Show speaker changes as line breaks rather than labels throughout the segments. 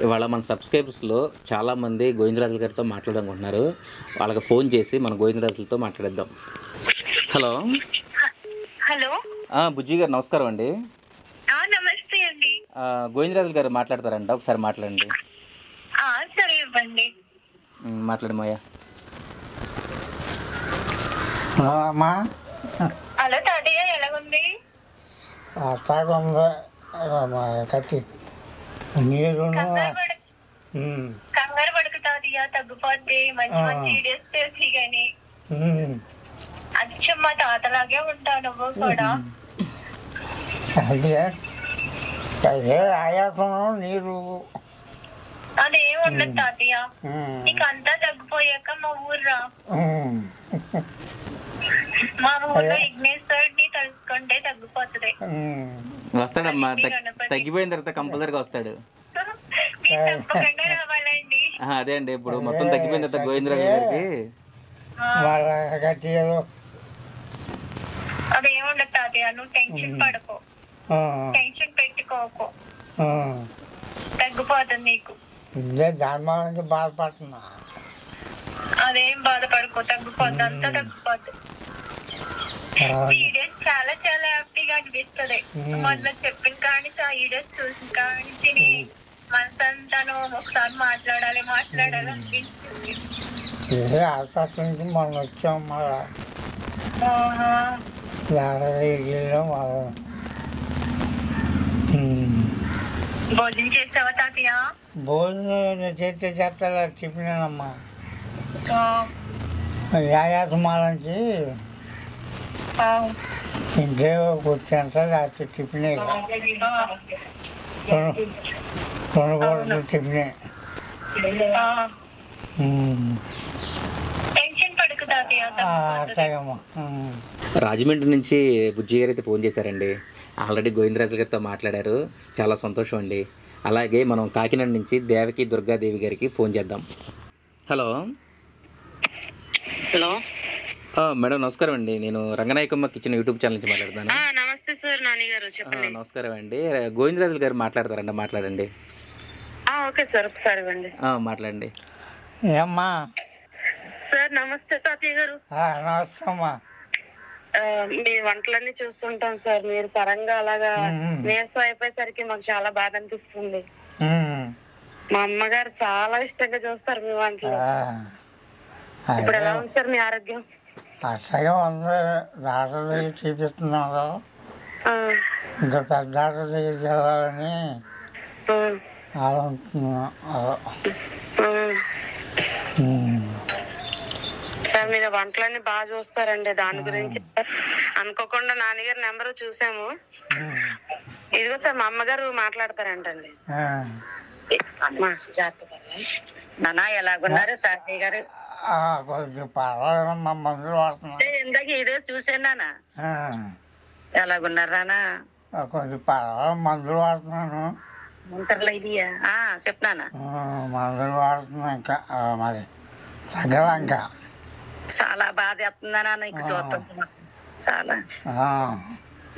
ఇవాళ మన సబ్స్క్రైబర్స్లో చాలామంది గోవిందరాజుల గారితో మాట్లాడాలనుకుంటున్నారు. వాళ్ళకి ఫోన్ చేసి మన గోవిందరాజులతో మాట్లాడేద్దాం. హలో
హలో
బుజ్జి గారు నమస్కారం అండి.
నమస్తే అండి.
గోవిందరాజుల గారు మాట్లాడతారంట, ఒకసారి మాట్లాడండి.
సరే ఇవ్వండి.
మాట్లాడమయ్యా.
హలో అమ్మా.
హలో తాతయ్య, ఎలాగుంది?
అట్లాగుంది కత్తి నీరు.
కంగారు పడుకు తాతయ్య, తగ్గిపోద్ది. మంచి మంచి వీడియోస్ చేసి గాని అచ్చం మా తాతలాగే ఉంటావు నువ్వు కూడా.
అదే ఆయాసం నీరు
అదేం ఉండదు తాతయ్య, నీకు అంతా తగ్గిపోయాక మా ఊర్రా. మా ఊర్లో విఘ్నేశ్వరుడిని తలుచుకుంటే తగ్గిపోతుంది.
వస్తాడమ్మా, తగ్గిపోయిన తర్వాత కంపల్సరీగా వస్తాడు.
తప్పకుండా రావాలండి.
అదే అండి, ఇప్పుడు మొత్తం తగ్గిపోయిన తర్వాత గోవిందరాజు గారికి
అదేముండదు తాతయ్య, నువ్వు టెన్షన్ పడుకో, టెన్షన్ పెట్టుకోకు, తగ్గిపోతుంది నీకు.
జన్మ నుంచి బాధపడుతున్నా.
అదేం బాధపడుకో, తగ్గిపోద్ది, అంతా తగ్గిపోద్ది. వీడియోస్ చాలా చాలా హ్యాపీగా అనిపిస్తుంది. మొన్న చెప్పిన కానీ ఆ వీడియోస్ చూసిన కానీ మనసంతాను ఒకసారి మాట్లాడాలి అనిపిస్తుంది.
హాస్పిటల్ నుంచి మొన్న వచ్చాం. మళ్ళా
భోజనం చేసావా తాతయ్య?
భోజనం చేస్తే చేస్తా టిఫినేనమ్మా. యాయాసమాల నుంచి ఇంటే కూర్చుంటా, లేకపోతే టిఫినే, రెండు టిఫినే.
టెన్షన్ పడుకు తాతయ్య.
అట్లాగమ్మా.
రాజమండ్రి నుంచి బుజ్జి గారు అయితే ఫోన్ చేశారండి. ఆల్రెడీ గోవిందరాజు గారితో మాట్లాడారు, చాలా సంతోషం అండి. అలాగే మనం కాకినాడ నుంచి దేవకి దుర్గాదేవి గారికి ఫోన్ చేద్దాం. హలో
హలో
మేడం నమస్కారం అండి. నేను రంగనాయకమ్మ కిచెన్ యూట్యూబ్ ఛానల్ నుంచి మాట్లాడుతాను.
నమస్తే సార్, నాని గారు చెప్పండి.
నమస్కారం అండి. గోవిందరాజుల గారు మాట్లాడతారండి, మాట్లాడండి.
ఓకే సార్, ఒకసారి ఇవ్వండి.
మాట్లాడండి.
ఏమ్మా
సార్ నమస్తే తాతయ్య గారు.
నమస్తే అమ్మా.
మీ వంటలన్నీ చూస్తుంటాం సార్. మీరు సరంగా అలాగా నీరసం అయిపోయేసరికి మాకు చాలా బాధ అనిపిస్తుంది. మా అమ్మగారు చాలా ఇష్టంగా చూస్తారు మీ వంటలు. ఇప్పుడు ఎలా ఉంది సార్ మీ ఆరోగ్యం?
అట్లాగే ఉంది. డాక్టర్ దగ్గర చూపిస్తున్నారు. ఇంకా పెద్ద డాక్టర్ దగ్గరికి వెళ్ళాలని ఆలోచిస్తున్నా.
సార్ మీరు వంటలన్నీ బాగా చూస్తారండి. దాని గురించి అనుకోకుండా నాన్నగారి నెంబర్ చూసాము. ఇదిగో సార్ మా అమ్మగారు మాట్లాడతారంటండి. నాన్న ఎలాగున్నారు తాతయ్య గారు?
కొంచెం పర్వాలేదమ్మా, మందులు వాడుతున్నా.
ఇందాక ఇదే చూసాను నాన్న. ఎలాగున్నారు నాన్న?
కొంచెం పర్వాలేదు, మందులు వాడుతున్నాను.
చెప్తానా?
మందులు వాడుతున్నా. ఇంకా మరి తగ్గదా? ఇంకా
చాలా బాధ వేస్తుందా నీకు? చూస్తాం చాలా.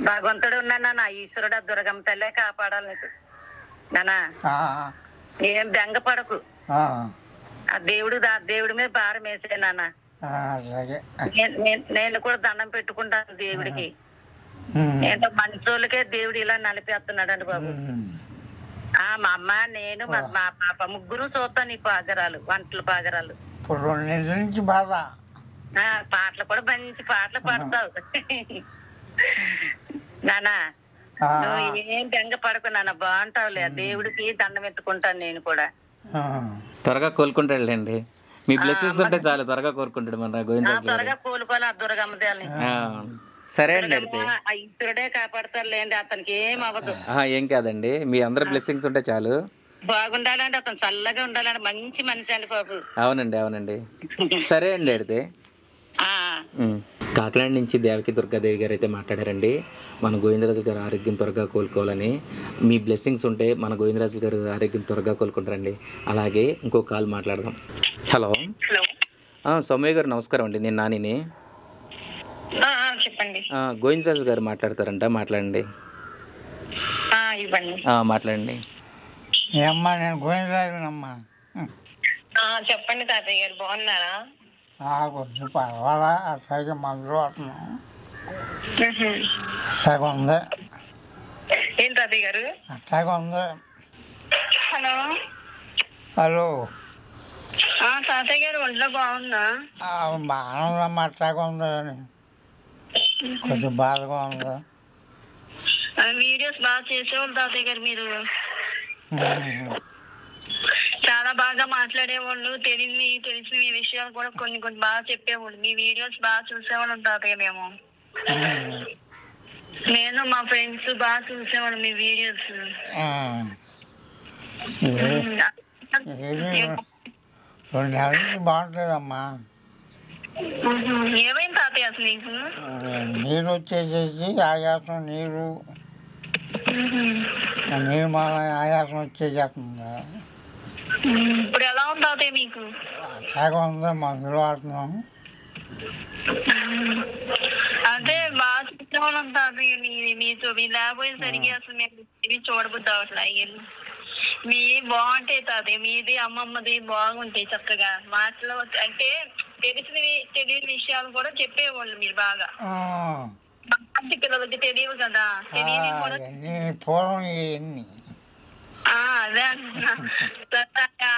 భగవంతుడు ఉన్నా నాన్న, ఈశ్వరుడు దుర్గమ్మ తల్లే కాపాడాలి నీకు నానా. ఏం బెంగ పడకు, ఆ దేవుడి మీద భారం వేసే నాన్న. నేను కూడా దండం పెట్టుకుంటాను దేవుడికి. ఏంటో మంచోళ్ళకే దేవుడు ఇలా నలిపేస్తున్నాడండి బాబు. మా అమ్మ నేను మా పాప ముగ్గురు చూస్తాను ఈ పాగరాలు, వంటల పాగరాలు.
నుంచి బాధ.
పాటలు కూడా మంచి పాటలు పాడతావు నానా. నువ్వు ఏం బెంగ పడకు నాన్న, బాగుంటావులే. దేవుడికి దండం ఎత్తుకుంటాను నేను కూడా.
త్వరగా కోలుకుంటాడులేండి. మీ బ్లెస్సింగ్స్ ఉంటే చాలు, త్వరగా కోరుకుంటాడు మన గోవిందరాజు.
త్వరగా కోలుకోవాలి ఆ దుర్గమ్మ దేవని.
సరే అండి, అయితే
ఈశ్వరుడే కాపాడతారు లేండి, అతనికి ఏం అవ్వదు.
ఏం కాదండి, మీ అందరి బ్లెస్సింగ్స్ ఉంటే చాలు.
బాగుండాలండి, అతను చల్లగా ఉండాలండి, మంచి మనిషి అండి బాబు.
అవునండి అవునండి. సరే అండి, అయితే కాకినాడ నుంచి దేవకి దుర్గాదేవి గారు అయితే మాట్లాడారండి. మన గోవిందరాజు గారు ఆరోగ్యం త్వరగా కోలుకోవాలని. మీ బ్లెస్సింగ్స్ ఉంటే మన గోవిందరాజు గారు ఆరోగ్యం త్వరగా కోలుకుంటారండి. అలాగే ఇంకో కాల్ మాట్లాడదాం. హలో సౌమ్య గారు నమస్కారం అండి, నేను నానిని.
చెప్పండి.
గోవిందరాజు గారు మాట్లాడతారంట, మాట్లాడండి.
ఇవ్వండి.
మాట్లాడండి.
ఏమ్మా నేను గోవిందరాజునమ్మా.
చెప్పండి తాతయ్య గారు, బాగున్నారా?
కొంచెం పర్వాలా, అట్లాగే మందులు వస్తున్నాం. అట్లాగే ఉంది,
ఏంటి తాతయ్య గారు?
అట్లాగే ఉంది.
హలో
హలో,
తాతయ్య గారు ఒంట్లో బాగుందా?
బాగానే ఉందమ్మా, అట్లాగే ఉంది. కొంచెం బాధగా ఉంది.
వీడియోస్ బాగా చేసేవాళ్ళు తాతయ్య గారు, మీరు చాలా బాగా మాట్లాడేవాళ్ళు. తెలిసిన విషయాలు కూడా కొన్ని కొన్ని బాగా చెప్పేవాళ్ళు. మీ వీడియోస్ బాగా చూసేవాళ్ళం తాతయ్య మేము. నేను మా ఫ్రెండ్స్ బాగా చూసేవాళ్ళం మీ వీడియోస్.
బాగుంటుందమ్మా.
ఏమైంది తాతయ్య అసలు నీకు?
నీరు వచ్చేసేసి ఆయాసం, నీరు మన ఆయాసం వచ్చేసేస్తుంది.
ఇప్పుడు ఎలా ఉంది తాతయ్య మీకు?
అట్లాగే ఉంది, మందులు వాడుతున్నాం.
అదే బాగా చూసేవాళ్ళం తాతయ్య మీతో. మీ లేకపోయేసరికి అసలు మేము చూడబుద్ది అవట్లేదు. మీ బాగుంటాయి తాతయ్య, మీది అమ్మమ్మది బాగుంటాయి చక్కగా. మాటలో అంటే తెలియని విషయాలు కూడా చెప్పేవాళ్ళు మీరు బాగా. పిల్లలకి తెలియవు కదా, తెలియని కూడా. అదే అంటున్నా,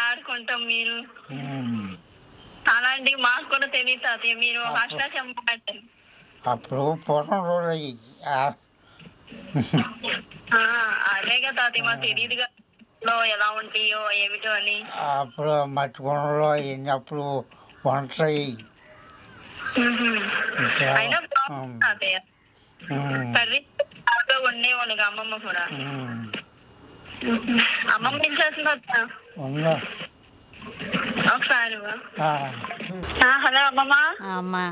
ఆడుకుంటాం మీరు. అలాంటివి మాకు కూడా తెలియదు తాతయ్య. మీరు అష్టాచమ్మ
అప్పుడు పూర్వం రోజు
అదేగా తాతయ్య, మాకు తెలియదుగా ఎలా ఉంటాయో ఏమిటో అని.
అప్పుడు మట్టి కొండలో అప్పుడు వంటలు
అయినా బాగుంది తాతయ్య. కర్రీ బాగా వండేవాళ్ళు అమ్మమ్మ కూడా. అమ్మమ్మ ఏం చేస్తున్నా ఒకసారి? హలో అమ్మమ్మ.
అమ్మా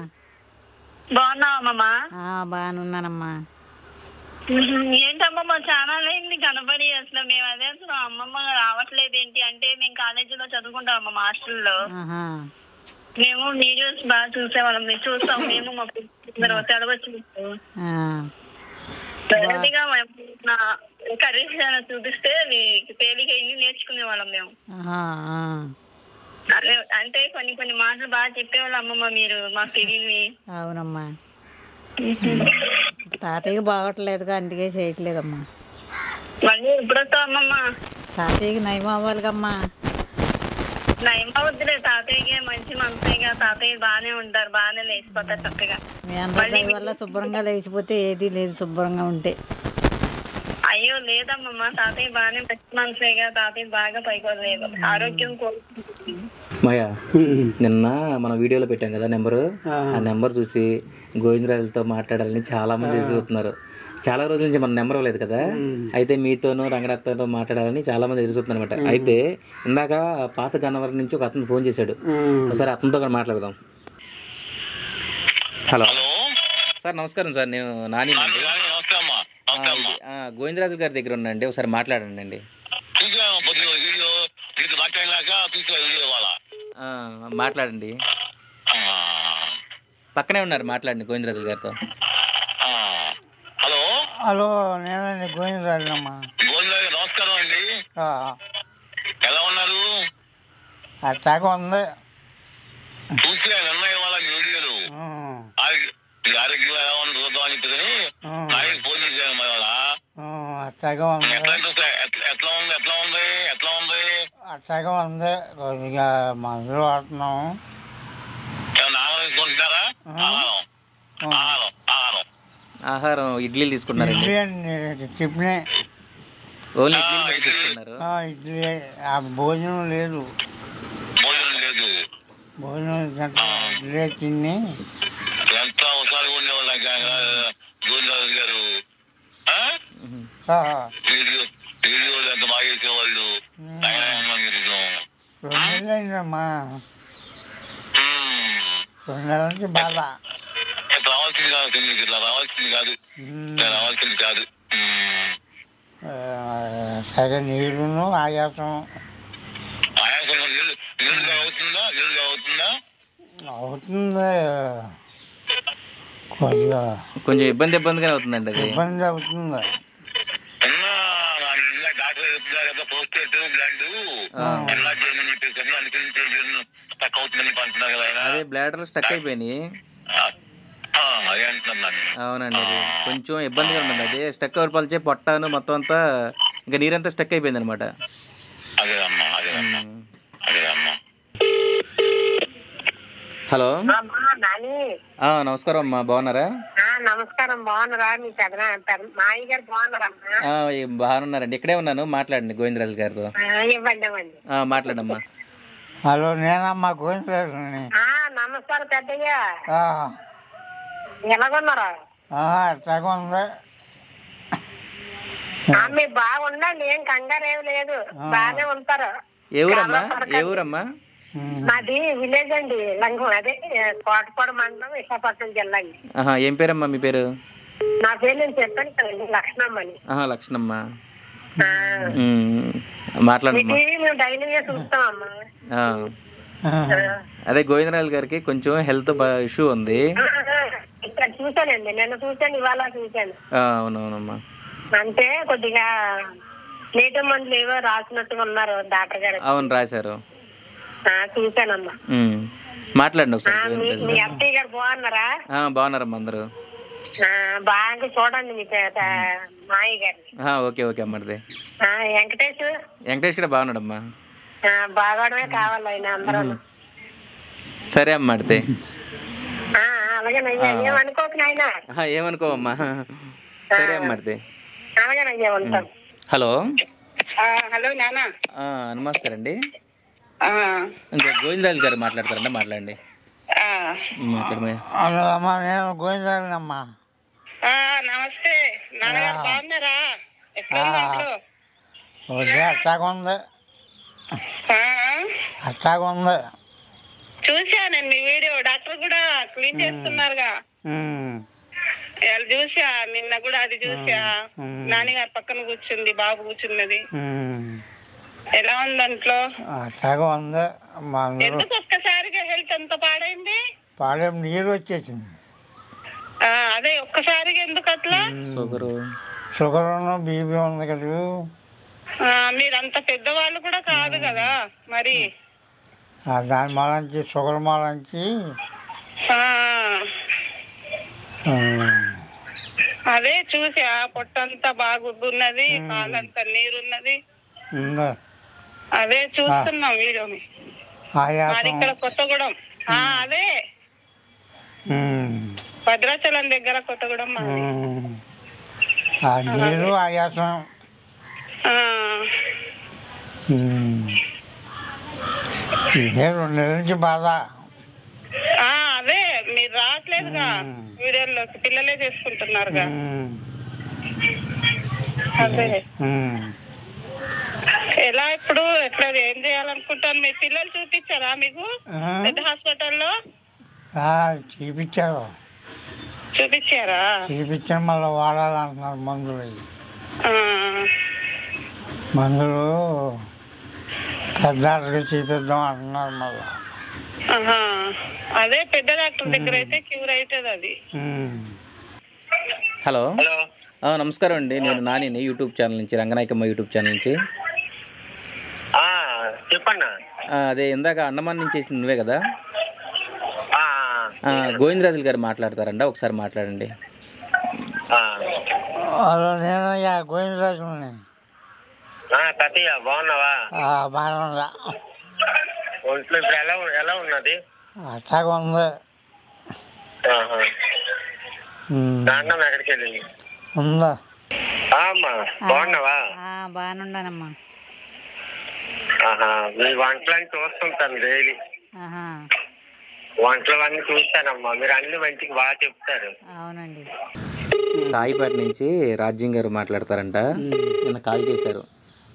బాగున్నావా అమ్మమ్మ?
బాగానున్నానమ్మా.
ఏంటమ్మమ్మ చాలా అయింది కనబడి. అసలు మేము అదే అసలు అమ్మమ్మ రావట్లేదు ఏంటి అంటే, మేము కాలేజీలో చదువుకుంటాం అమ్మమ్మ, హాస్టల్లో. మేము వీడియోస్ బాగా చూసేవాళ్ళం, మేము చూస్తాం. మేము మా తెలవచ్చు కర్రీస్ చూపిస్తే తేలిక నేర్చుకునే వాళ్ళం మేము. అంటే కొన్ని మాటలు బాగా చెప్పేవాళ్ళు అమ్మమ్మ మీరు, మాకు తెలియని.
అవునమ్మా, తాతయ్యకి బాగోట్లేదుగా, అందుకే చేయట్లేదమ్మా.
మళ్ళీ ఎప్పుడు వస్తావు అమ్మమ్మ?
తాతయ్యకి నయం అవ్వాలిగమ్మా.
నయం అవుద్దులే, తాతయ్యకి మంచి మనసేగా. తాతయ్య బాగానే ఉంటారు, బాగానే లేచిపోతారు చక్కగా.
మీ అందరి వల్ల శుభ్రంగా లేచిపోతే ఏది లేదు, శుభ్రంగా ఉంటే.
అయ్యో లేదమ్మమ్మ, తాతయ్య బాగానే మంచి మనసేగా. తాతయ్య బాగా పైకోలేదు, ఆరోగ్యం కోరుకుంటుంది.
మాయా, నిన్న మన వీడియోలో పెట్టాం కదా నెంబరు, ఆ నెంబర్ చూసి గోవిందరాజులతో మాట్లాడాలని చాలా మంది ఎదురుచూస్తున్నారు. చాలా రోజుల నుంచి మన నెంబర్ ఇవ్వలేదు కదా, అయితే మీతోనూ రంగనాథ్తో మాట్లాడాలని చాలా మంది ఎదురుచూస్తున్నారు అనమాట. అయితే ఇందాక పాత గన్నవరం నుంచి ఒక అతను ఫోన్ చేశాడు, ఒకసారి అతనితో కూడా మాట్లాడదాం. హలో సార్, నమస్కారం సార్. నేను నాని గోవిందరాజు గారి దగ్గర ఉన్నాండి, ఒకసారి మాట్లాడండి అండి. మాట్లాడండి, పక్కనే ఉన్నారు, మాట్లాడండి గోవిందరాజు గారితో.
హలో హలో, నేనండి గోవిందరాజునమ్మా.
నమస్కారం అండి, ఎలా ఉన్నారు?
అట్లాగే ఉంది.
చూసా నిర్ణయం వాళ్ళ వీడియోలు, ఆరోగ్యం ఎలా ఉంది చూద్దాం అని చెప్పని ఆయన ఫోన్ చేశాను. మరి వాళ్ళ
అట్లాగే ఉంది.
ఎట్లా ఉంది?
అట్లాగే ఉంది, కొద్దిగా మందులు వాడుతున్నాం.
ఆహారం తీసుకుంటున్నారా?
ఆహారం ఇడ్లీలు తీసుకుంటున్నారండి?
టిఫినే,
ఓన్లీ ఇడ్లీ తీసుకున్నారు?
ఇడ్లీ, భోజనం లేదు. భోజనం ఇడ్లీ తిని
ఎంత ఒకసారి ఉండేవాళ్ళు గారు, వీడియోలు ఎంత బాగా చేసేవాళ్ళు.
2 నెలలైందమ్మా, 2 నెలల నుంచి బాధ.
రావాల్సింది కాదు.
సరే, నీళ్ళను ఆయాసం అవుతుంది. కొద్దిగా
కొంచెం ఇబ్బందిగానే అవుతుందండి, అది
ఇబ్బంది అవుతుంది.
డాక్టర్ చెప్తున్నారు కదా, పోస్ట్ ఎన్లార్జ్ చేయమని చెప్పేసి అందుకని స్టక్ అవుతుందని అంటున్నారు కదా ఆయన.
అదే బ్లాడర్ స్టక్ అయిపోయినాయి.
అదే అంటున్నాను.
అవునండి, అది కొంచెం ఇబ్బందిగా ఉంటుంది. అదే స్టక్ పలిచే పొట్టాను మొత్తం అంతా ఇంకా నీరంతా స్టక్ అయిపోయింది అనమాట.
అదేమ్మా.
హలో, నమస్కారం అమ్మా, బాగున్నారా?
నమస్కారం, బాగున్నారా? మీ మాయ గారు బాగున్నారమ్మా?
బాగున్నారండి, ఇక్కడే ఉన్నాను, మాట్లాడండి గోవిందరాజు గారితో.
ఇవ్వండి.
మాట్లాడమ్మా.
హలో, నేనమ్మా గోవిందరాజుని.
నమస్కారం పెద్దయ్య, ఎలాగున్నారా?
ఎట్లాగా ఉంది?
మీరు బాగుండండి, ఏం కంగారు ఏమి లేదు, బాగానే ఉంటారు.
ఏ ఊరమ్మా?
మాది విలేజ్ అండి, లంగం, అదే కోటపాడు మండలం, విశాఖపట్నం జిల్లా అండి.
ఏం పేరమ్మా మీ పేరు?
నా పేరు నేను చెప్పాను కదండి, లక్ష్మమ్మ అని.
లక్ష్మమ్మ, మాట్లాడమ్మా.
మేము డైలీగా చూస్తామమ్మా.
అదే గోవిందరాజు గారికి కొంచెం హెల్త్ ఇష్యూ ఉంది.
ఇక్కడ చూసానండి, నిన్న చూసాను, ఇవాళ చూసాను.
అవునవునమ్మా.
అంటే కొద్దిగా లేటు మందులు ఏవో రాసినట్టుగా ఉన్నారు డాక్టర్ గారు.
అవును, రాశారు.
చూసానమ్మా.
మాట్లాడండి ఒకసారి.
మీ అత్తయ్య గారు బాగున్నారా?
బాగున్నారమ్మా అందరూ.
బాగా చూడండి మీ మాయ గారిని.
ఓకే అమ్మది.
వెంకటేష్
కూడా బాగున్నాడమ్మా.
బాగోడమే కావాలి ఆయన అందరూ.
సరే అమ్మ, అడితే
అలాగేనయ్యా, ఏమనుకోకు నాయన.
ఏమనుకోవమ్మా. సరే అమ్మ, అడితే
అలాగేనయ్యా, ఉంటాను.
హలో.
హలో నాన్న,
నమస్కారం అండి. ఇంకా గోవిందరాజు గారు మాట్లాడతారండి, మాట్లాడండి.
హలో అమ్మా, నేను గోవిందరాజునమ్మా.
నమస్తే నాన్నగారు, బాగున్నారా?
అట్లాగా ఉంది.
చూసానండి మీ వీడియో, డాక్టర్ కూడా క్లీన్ చేస్తున్నారుగా. చూసా, నిన్న కూడా అది చూసా. నాన్నగారు పక్కన కూర్చుంది, బాబు కూర్చున్నది. ఎలా ఉంది దాంట్లో?
అట్లాగా ఉంది.
ఎందుకు ఒక్కసారిగా హెల్త్ ఎంత పాడైంది?
పాడేం నీరు వచ్చేసింది.
అదే ఒక్కసారిగా ఎందుకు అట్లా?
షుగర్ బీపీ ఉంది కదా.
మీరంత పెద్దవాళ్ళు కూడా కాదు కదా మరి.
దాని మాలంచి షుగర్ మాలంచి
అదే చూసా, పొట్టంతా బాగా ఉబ్బున్నది, కాలంతా నీరున్నది. అదే చూస్తున్నాం వీడియోని. మాది ఇక్కడ కొత్తగూడెం. అదే భద్రాచలం దగ్గర కొత్తగూడెం.
నీరు ఆయాసం. ఇదే 2 నెలల నుంచి బాధ.
అదే మీరు రావట్లేదుగా వీడియోలోకి, పిల్లలే చేసుకుంటున్నారుగా. అదే ఎలా ఇప్పుడు ఎట్లా ఏం చేయాలనుకుంటాను? మీ పిల్లలు చూపించారా మీకు పెద్ద హాస్పిటల్లో?
చూపించారు. చూపించాను, మళ్ళీ వాడాలంటున్నారు మందులు. మందులు పెద్ద డాక్టర్కి చూపిద్దాం అంటున్నారు మళ్ళీ.
అదే పెద్ద డాక్టర్ దగ్గర అయితే క్యూర్ అవుతుంది అది.
హలో, నమస్కారం అండి, నేను నాని యూట్యూబ్ ఛానల్ నుంచి, రంగనాయకమ్మ యూట్యూబ్ ఛానల్ నుంచి.
చెప్పండి.
అదే ఇందాక అన్నమాన్ నుంచి చేసింది నువ్వే కదా? గోవిందరాజులు గారు మాట్లాడతారంట, ఒకసారి మాట్లాడండి.
హలో, నేనయ్యా గోవిందరాజుని.
తాతయ్య బాగున్నావా?
బాగున్నా.
ఒంట్లో ఇప్పుడు ఎలా ఉన్నది?
అట్లాగా ఉంది.
నాన్న ఎక్కడికి వెళ్ళింది?
ఉందా
అమ్మా, బాగున్నావా?
బాగున్నానమ్మా.
మీ వంటలన్నీ చూస్తుంటాను డైలీ. వంటలు అన్నీ చూస్తానమ్మా, మీరు అన్ని మంచిగా బాగా చెప్తారు.
అవునండి.
సాయిపేట నుంచి రాజ్యం గారు మాట్లాడతారంట, నిన్న కాల్ చేశారు,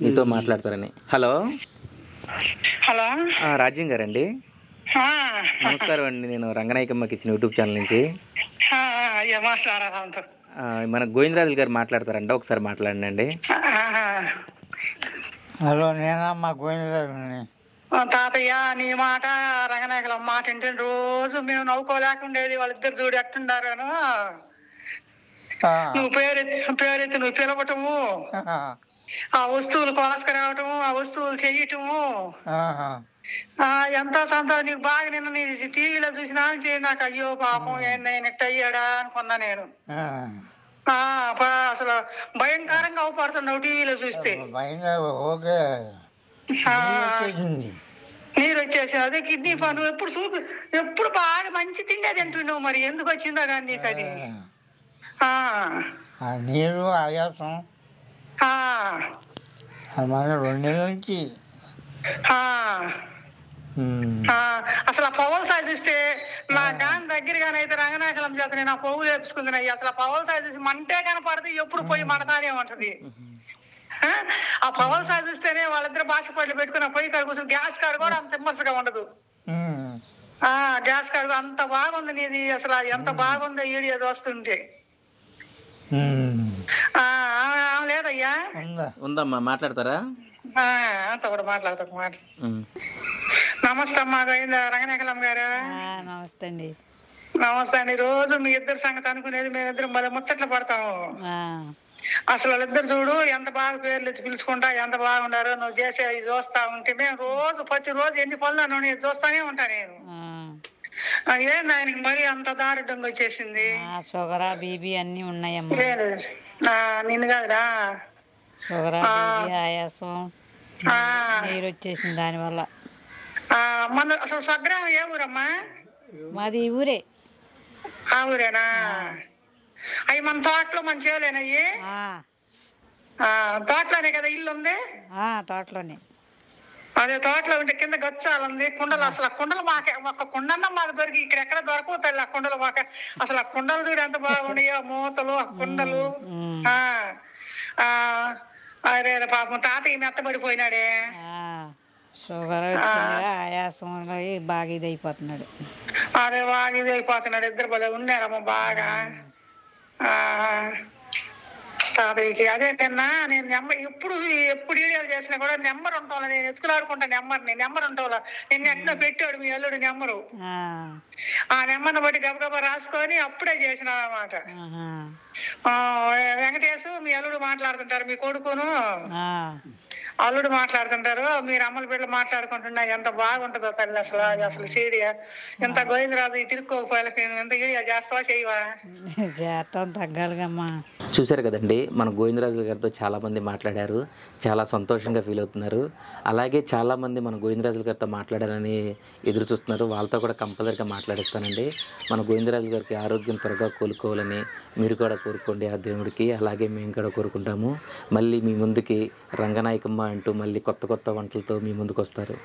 నీతో మాట్లాడతారని. హలో. రాజ్యం గారండి, నమస్కారం అండి, నేను రంగనాయకమ్మకి ఇచ్చిన యూట్యూబ్ ఛానల్ నుంచి. మన గోవిందరాజులు గారు మాట్లాడతారంట, ఒకసారి మాట్లాడండి.
హలో, నేనమ్మా గోవిందరాజుని.
తాతయ్య, నీ మాట రంగనాయకుల మాట ఏంటి? రోజు మేము నవ్వుకోలేకుండేది, వాళ్ళిద్దరు చూడు ఎట్టుండారను. నువ్వు పేరెత్తి నువ్వు పిలవటము ఆ వస్తువులు కోసుకురావటము, ఆ వస్తువులు చెయ్యటము ఎంతో సంతోషం. నీకు బాగా నిన్న నీ టీవీలో చూసినా నాకు అయ్యో పాపం నేను ఇట్ట అయ్యాడా అనుకున్నా నేను. అసలు భయంకరంగా అవపడుతున్నావు టీవీలో చూస్తే. నీరు వచ్చేసి అదే కిడ్నీ పను ఎప్పుడు బాగా మంచి తిండే తింటున్నావు, మరి ఎందుకు వచ్చిందో కానీ నీకు అది
నీరు ఆయాసం 2 నెలల నుంచి.
అసలు ఆ పవల్ సాయి చూస్తే నా గాని దగ్గరగానైతే రంగనాయకలం చేత నేను ఆ పువ్వులు వేపుకుంది. అసలు ఆ పవల్ సాయి చూసి మంటే కనపడదు, ఎప్పుడు పోయి మంటతానే ఉంటది. ఆ పవల్ సాయి చూస్తేనే వాళ్ళిద్దరు బాసిపట్లు పెట్టుకుని ఆ పొయ్యి కాడ కూర్చొని గ్యాస్ కాడ కూడా అంత విమర్శగా ఉండదు. గ్యాస్ కాడ అంత బాగుంది నీది, అసలు ఎంత బాగుందో వీడియో చూస్తుంటే. లేదయ్యా
ఉందమ్మా, మాట్లాడతారా?
అంత కూడా మాట్లాడతా మాట. నమస్తే అమ్మా రంగనాయకలం గారు.
నమస్తే అండి.
నమస్తే అండి. రోజు మీ ఇద్దరు సంగతి అనుకునేది మేమిద్దరం మరి ముచ్చట్లు పడతాము. అసలు వాళ్ళిద్దరు చూడు ఎంత బాగా పేర్లు ఎత్తి పిలుచుకుంటా ఎంత బాగుండారో. నువ్వు చేసే అవి చూస్తా ఉంటే మేము రోజు ప్రతిరోజు ఎన్ని పనులు చూస్తానే ఉంటా నేను. ఏంది ఆయనకి మరి అంత దారుఢంగా వచ్చేసింది?
షుగర్ బీపీ అన్ని ఉన్నాయమ్మా.
నిన్ను కాదురా,
షుగర్ బీపీ ఆయాసం నీరు వచ్చేసింది దానివల్ల.
మన అసలు స్వగ్రామం ఏ ఊరమ్మా?
మాది ఊరే.
ఆ ఊరేనా? అవి మన తోటలో మన చేవలేనయ్యి? తోటలోనే కదా ఇల్లు ఉంది?
తోటలోనే.
అదే తోటలో ఉంటే కింద గచ్చాలు ఉంది, కుండలు. అసలు ఆ కుండలు మాకే ఒక కుండన్న మాకు దొరికి ఇక్కడ ఎక్కడ దొరకవు తల్లి. ఆ కుండలు మాకే అసలు ఆ కుండలు చూడు ఎంత బాగున్నాయో, మూతలు ఆ కుండలు. అరే పాపం తాతయ్య మెత్తబడిపోయినాడే.
షుగర్ ఆయాసం బాగా ఇది అయిపోతున్నాడు.
అదే బాగా ఇది అయిపోతున్నాడు. ఇద్దరు భలే ఉన్నారమ్మ బాగా తాతయ్యకి. అదే నిన్న నేను ఎప్పుడు వీడియోలు చేసినా కూడా నెంబర్ ఉంటాం, నేను ఎత్తుకులాడుకుంటా నెంబర్ ఉంటాం. నిన్న ఎట్లా పెట్టాడు మీ అల్లుడు నెంబరు. ఆ నెంబర్ని బట్టి గబగబా రాసుకొని అప్పుడే చేసిన అన్నమాట. వెంకటేశు మీ అల్లుడు మాట్లాడుతుంటారు, మీ కొడుకును అల్లుడు మాట్లాడుతుంటారు, మీరు అమ్మల బిడ్డలు మాట్లాడుకుంటున్నా. ఎంత బాగుంటుందో తల్లి అసలు. అసలు సీరియా ఎంత గోవిందరాజు తిరుక్కోకపోయి ఎంత వీడియో చేస్తావా చేయవా?
చేస్తాం తగ్గాలిగమ్మా.
చూశారు కదండి, మన గోవిందరాజు గారితో చాలామంది మాట్లాడారు, చాలా సంతోషంగా ఫీల్ అవుతున్నారు. అలాగే చాలామంది మన గోవిందరాజు గారితో మాట్లాడాలని ఎదురు చూస్తున్నారు. వాళ్ళతో కూడా కంపల్సరీగా మాట్లాడిస్తానండి. మన గోవిందరాజు గారికి ఆరోగ్యం త్వరగా కోలుకోవాలని మీరు కూడా కోరుకోండి ఆ దేవుడికి. అలాగే మేము కూడా కోరుకుంటాము. మళ్ళీ మీ ముందుకి రంగనాయకమ్మ అంటూ మళ్ళీ కొత్త కొత్త వంటలతో మీ ముందుకు వస్తారు.